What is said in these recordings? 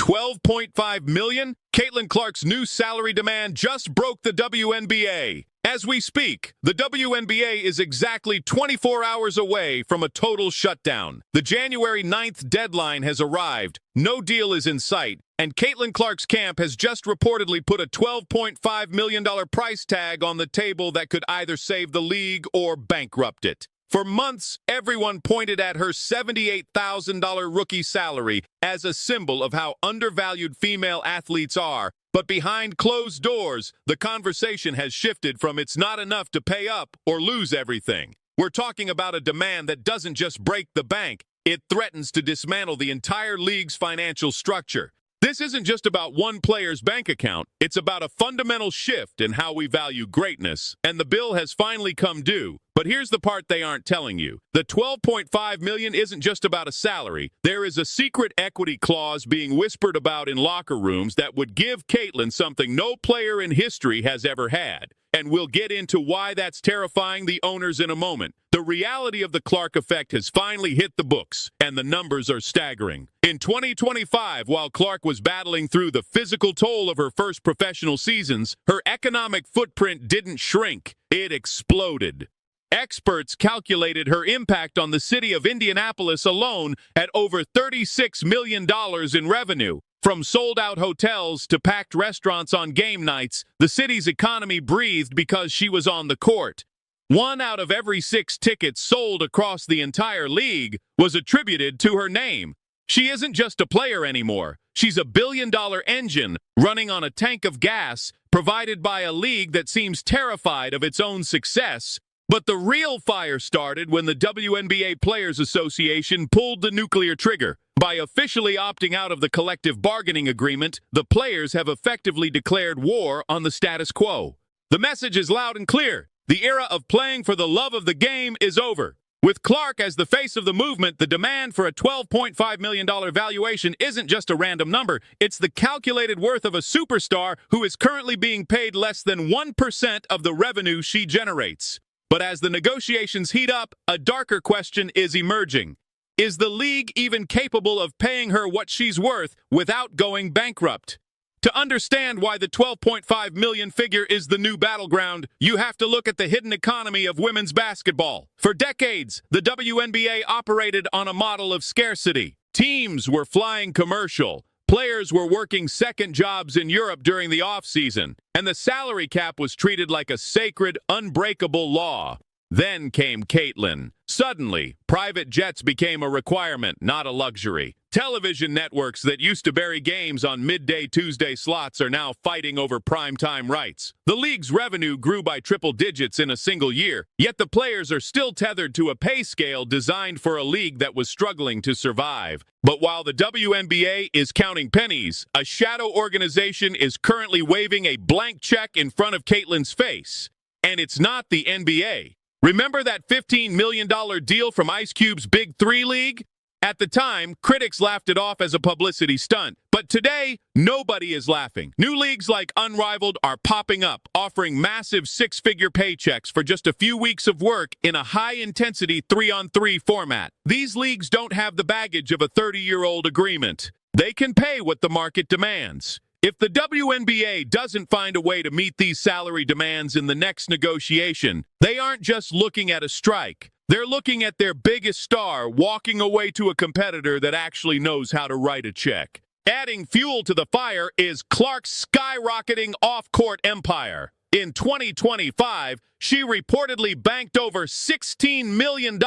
$12.5 million? Caitlin Clark's new salary demand just broke the WNBA. As we speak, the WNBA is exactly 24 hours away from a total shutdown. The January 9th deadline has arrived, no deal is in sight, and Caitlin Clark's camp has just reportedly put a $12.5 million price tag on the table that could either save the league or bankrupt it. For months, everyone pointed at her $78,000 rookie salary as a symbol of how undervalued female athletes are. But behind closed doors, the conversation has shifted from it's not enough to pay up or lose everything. We're talking about a demand that doesn't just break the bank, it threatens to dismantle the entire league's financial structure. This isn't just about one player's bank account, it's about a fundamental shift in how we value greatness, and the bill has finally come due. But here's the part they aren't telling you. The $12.5 million isn't just about a salary. There is a secret equity clause being whispered about in locker rooms that would give Caitlin something no player in history has ever had. And we'll get into why that's terrifying the owners in a moment. The reality of the Clark effect has finally hit the books, and the numbers are staggering. In 2025, while Clark was battling through the physical toll of her first professional seasons, her economic footprint didn't shrink, it exploded. Experts calculated her impact on the city of Indianapolis alone at over $36 million in revenue. From sold-out hotels to packed restaurants on game nights, the city's economy breathed because she was on the court. 1 out of every 6 tickets sold across the entire league was attributed to her name. She isn't just a player anymore. She's a billion-dollar engine running on a tank of gas provided by a league that seems terrified of its own success. But the real fire started when the WNBA Players Association pulled the nuclear trigger. By officially opting out of the collective bargaining agreement, the players have effectively declared war on the status quo. The message is loud and clear. The era of playing for the love of the game is over. With Clark as the face of the movement, the demand for a $12.5 million valuation isn't just a random number. It's the calculated worth of a superstar who is currently being paid less than 1% of the revenue she generates. But as the negotiations heat up, a darker question is emerging. Is the league even capable of paying her what she's worth without going bankrupt? To understand why the $12.5 million figure is the new battleground, you have to look at the hidden economy of women's basketball. For decades, the WNBA operated on a model of scarcity. Teams were flying commercial. Players were working second jobs in Europe during the off-season, and the salary cap was treated like a sacred, unbreakable law. Then came Caitlin. Suddenly, private jets became a requirement, not a luxury. Television networks that used to bury games on midday Tuesday slots are now fighting over primetime rights. The league's revenue grew by triple digits in a single year, yet the players are still tethered to a pay scale designed for a league that was struggling to survive. But while the WNBA is counting pennies, a shadow organization is currently waving a blank check in front of Caitlin's face. And it's not the NBA. Remember that $15 million deal from Ice Cube's Big Three League? At the time, critics laughed it off as a publicity stunt. But today, nobody is laughing. New leagues like Unrivaled are popping up, offering massive six-figure paychecks for just a few weeks of work in a high-intensity 3-on-3 format. These leagues don't have the baggage of a 30-year-old agreement. They can pay what the market demands. If the WNBA doesn't find a way to meet these salary demands in the next negotiation, they aren't just looking at a strike. They're looking at their biggest star walking away to a competitor that actually knows how to write a check. Adding fuel to the fire is Clark's skyrocketing off-court empire. In 2025, she reportedly banked over $16 million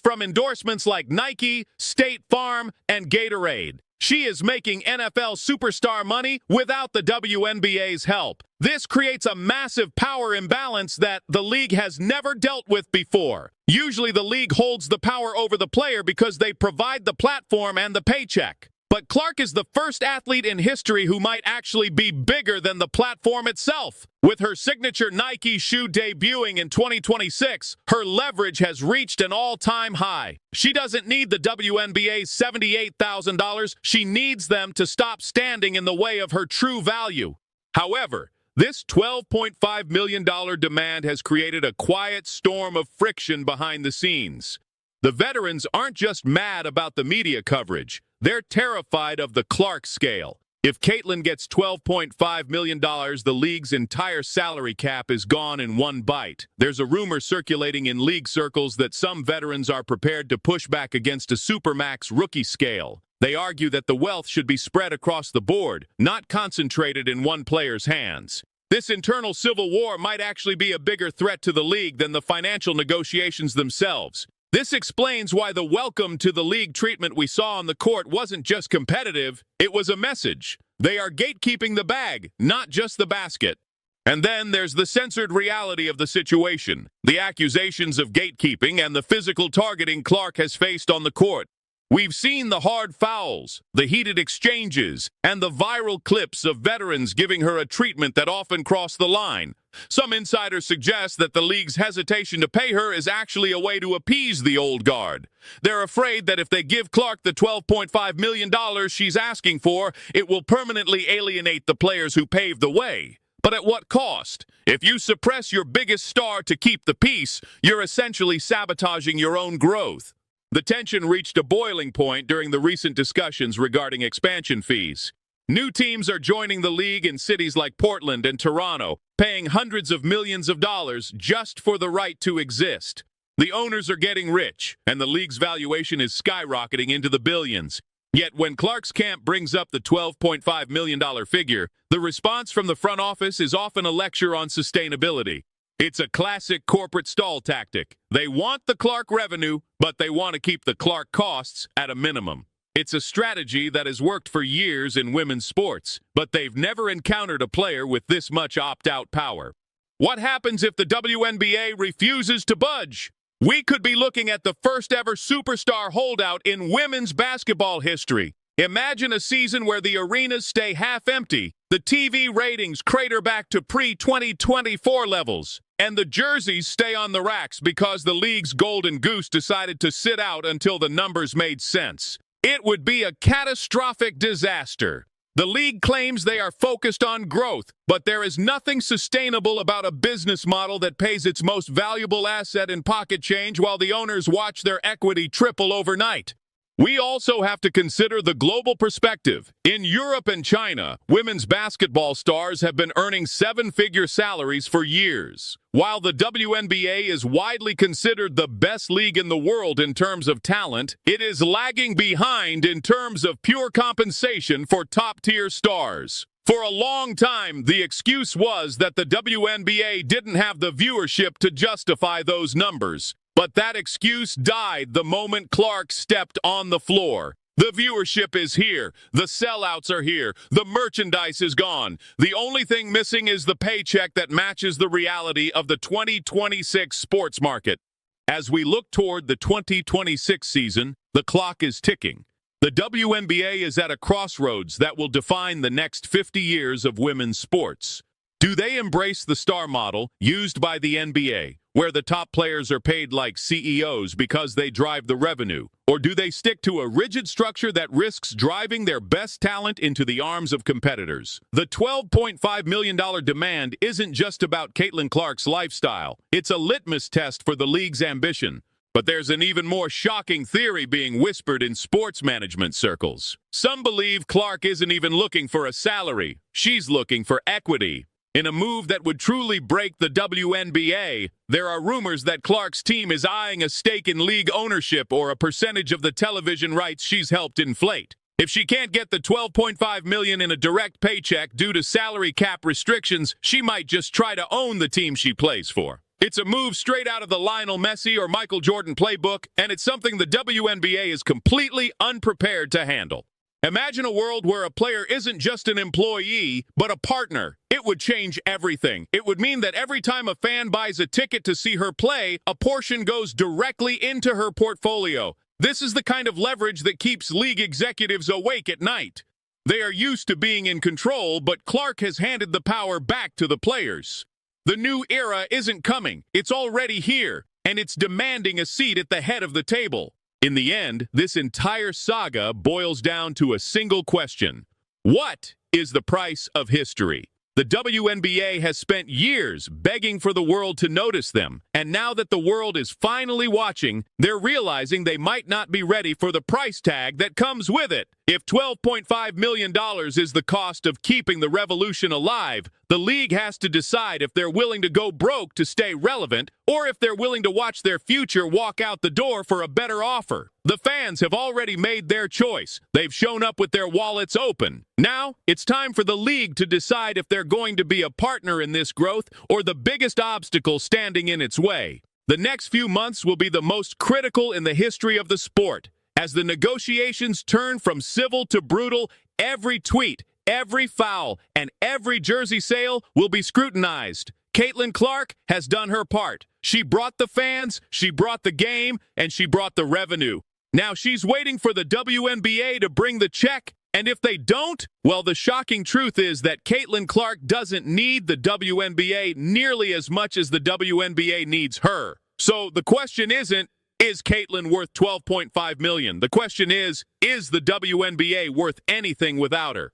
from endorsements like Nike, State Farm, and Gatorade. She is making NFL superstar money without the WNBA's help. This creates a massive power imbalance that the league has never dealt with before. Usually the league holds the power over the player because they provide the platform and the paycheck. But Clark is the first athlete in history who might actually be bigger than the platform itself. With her signature Nike shoe debuting in 2026, her leverage has reached an all-time high. She doesn't need the WNBA's $78,000. She needs them to stop standing in the way of her true value. However, this $12.5 million demand has created a quiet storm of friction behind the scenes. The veterans aren't just mad about the media coverage. They're terrified of the Clark scale. If Caitlin gets $12.5 million, the league's entire salary cap is gone in one bite. There's a rumor circulating in league circles that some veterans are prepared to push back against a supermax rookie scale. They argue that the wealth should be spread across the board, not concentrated in one player's hands. This internal civil war might actually be a bigger threat to the league than the financial negotiations themselves. This explains why the welcome to the league treatment we saw on the court wasn't just competitive, it was a message. They are gatekeeping the bag, not just the basket. And then there's the censored reality of the situation, the accusations of gatekeeping and the physical targeting Clark has faced on the court. We've seen the hard fouls, the heated exchanges, and the viral clips of veterans giving her a treatment that often crossed the line. Some insiders suggest that the league's hesitation to pay her is actually a way to appease the old guard. They're afraid that if they give Clark the $12.5 million she's asking for, it will permanently alienate the players who paved the way. But at what cost? If you suppress your biggest star to keep the peace, you're essentially sabotaging your own growth. The tension reached a boiling point during the recent discussions regarding expansion fees. New teams are joining the league in cities like Portland and Toronto, paying hundreds of millions of dollars just for the right to exist. The owners are getting rich, and the league's valuation is skyrocketing into the billions. Yet when Clark's camp brings up the $12.5 million figure, the response from the front office is often a lecture on sustainability. It's a classic corporate stall tactic. They want the Clark revenue, but they want to keep the Clark costs at a minimum. It's a strategy that has worked for years in women's sports, but they've never encountered a player with this much opt-out power. What happens if the WNBA refuses to budge? We could be looking at the first-ever superstar holdout in women's basketball history. Imagine a season where the arenas stay half empty, the TV ratings crater back to pre-2024 levels, and the jerseys stay on the racks because the league's golden goose decided to sit out until the numbers made sense. It would be a catastrophic disaster. The league claims they are focused on growth, but there is nothing sustainable about a business model that pays its most valuable asset in pocket change while the owners watch their equity triple overnight. We also have to consider the global perspective. In Europe and China, women's basketball stars have been earning seven-figure salaries for years. While the WNBA is widely considered the best league in the world in terms of talent, it is lagging behind in terms of pure compensation for top-tier stars. For a long time, the excuse was that the WNBA didn't have the viewership to justify those numbers. But that excuse died the moment Clark stepped on the floor. The viewership is here. The sellouts are here. The merchandise is gone. The only thing missing is the paycheck that matches the reality of the 2026 sports market. As we look toward the 2026 season, the clock is ticking. The WNBA is at a crossroads that will define the next 50 years of women's sports. Do they embrace the star model used by the NBA, where the top players are paid like CEOs because they drive the revenue? Or do they stick to a rigid structure that risks driving their best talent into the arms of competitors? The $12.5 million demand isn't just about Caitlin Clark's lifestyle. It's a litmus test for the league's ambition. But there's an even more shocking theory being whispered in sports management circles. Some believe Clark isn't even looking for a salary. She's looking for equity. In a move that would truly break the WNBA, there are rumors that Clark's team is eyeing a stake in league ownership or a percentage of the television rights she's helped inflate. If she can't get the $12.5 million in a direct paycheck due to salary cap restrictions, she might just try to own the team she plays for. It's a move straight out of the Lionel Messi or Michael Jordan playbook, and it's something the WNBA is completely unprepared to handle. Imagine a world where a player isn't just an employee, but a partner. It would change everything. It would mean that every time a fan buys a ticket to see her play, a portion goes directly into her portfolio. This is the kind of leverage that keeps league executives awake at night. They are used to being in control, but Clark has handed the power back to the players. The new era isn't coming. It's already here, and it's demanding a seat at the head of the table. In the end, this entire saga boils down to a single question. What is the price of history? The WNBA has spent years begging for the world to notice them, and now that the world is finally watching, they're realizing they might not be ready for the price tag that comes with it. If $12.5 million is the cost of keeping the revolution alive, the league has to decide if they're willing to go broke to stay relevant, or if they're willing to watch their future walk out the door for a better offer. The fans have already made their choice. They've shown up with their wallets open. Now, it's time for the league to decide if they're going to be a partner in this growth or the biggest obstacle standing in its way. The next few months will be the most critical in the history of the sport. As the negotiations turn from civil to brutal, every tweet, every foul, and every jersey sale will be scrutinized. Caitlin Clark has done her part. She brought the fans, she brought the game, and she brought the revenue. Now she's waiting for the WNBA to bring the check, and if they don't, well, the shocking truth is that Caitlin Clark doesn't need the WNBA nearly as much as the WNBA needs her. So the question isn't, is Caitlin worth $12.5 million? The question is the WNBA worth anything without her?